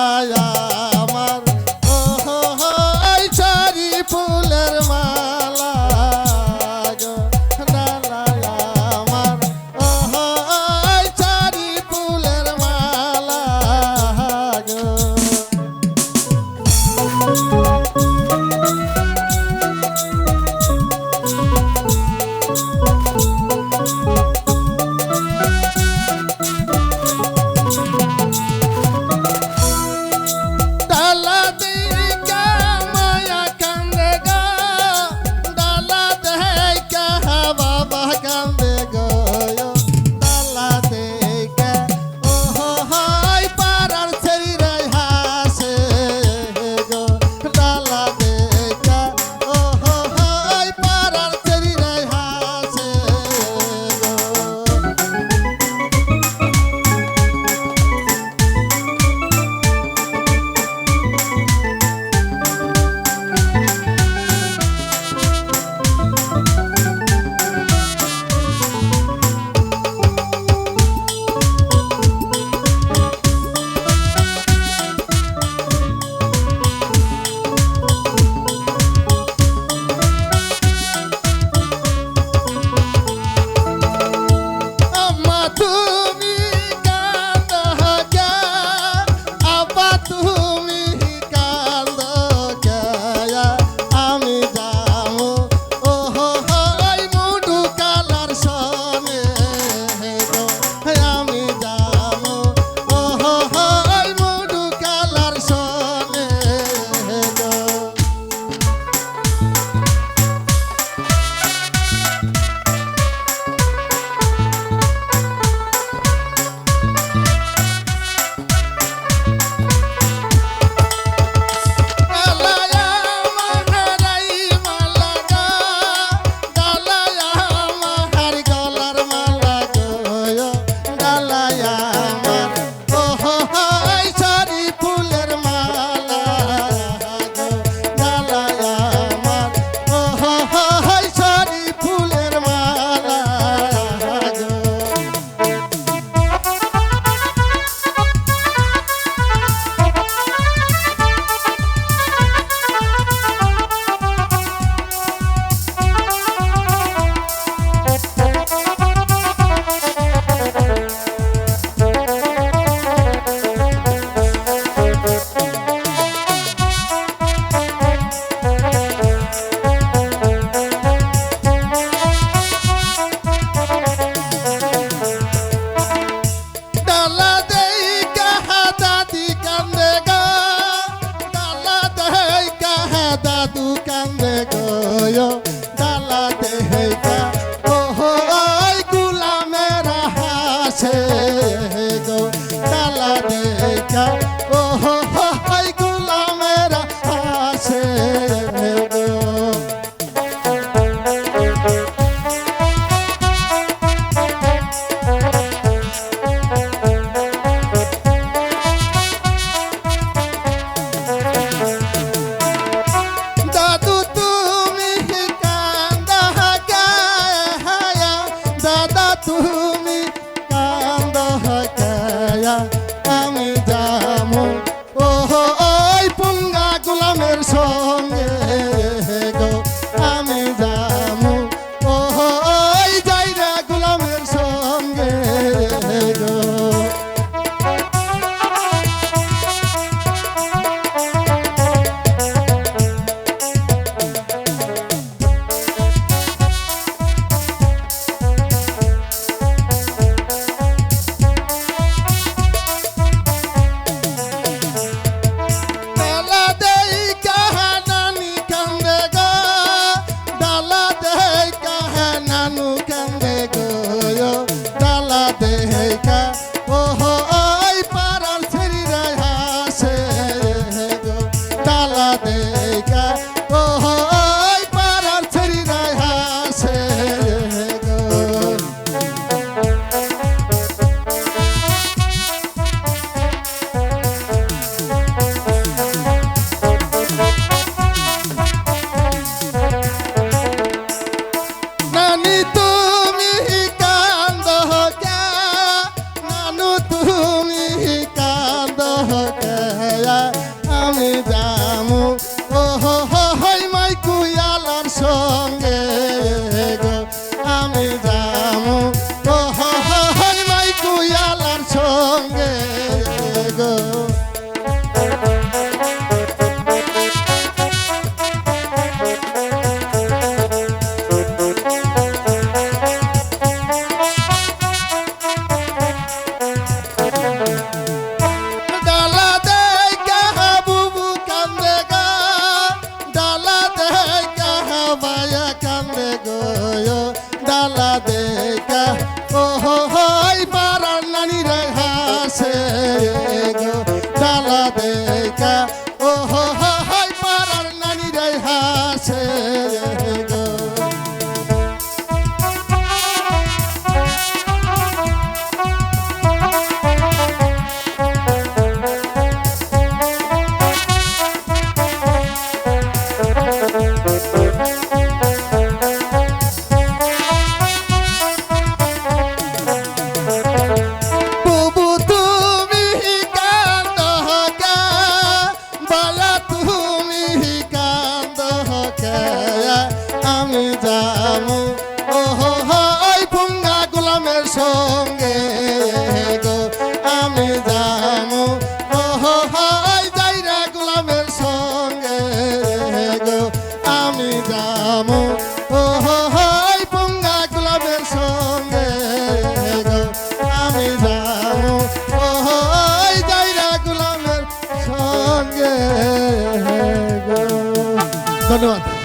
আমার ও হো হো এই চারি ফুলের মালা গো ডালা আমার ও হো এই চারি ফুলের মালা গো দেখা ও হো হো হাই পাড়ার নানি রে হাসে গো বুবু তুমি কান্দহ কে বালা তুমি কান্দহ কে আমি যামু ও হো হো ওই পুঙ্গা গোলামের সঙ্গে গো আমি যামু ও হো হো ওই যাইরা গোলামের সঙ্গে গো আমি যামু ও হো হো ওই পুঙ্গা গোলামের সঙ্গে গো আমি যামু ও হো ওই যাইরা গোলামের সঙ্গে গো ধন্যবাদ।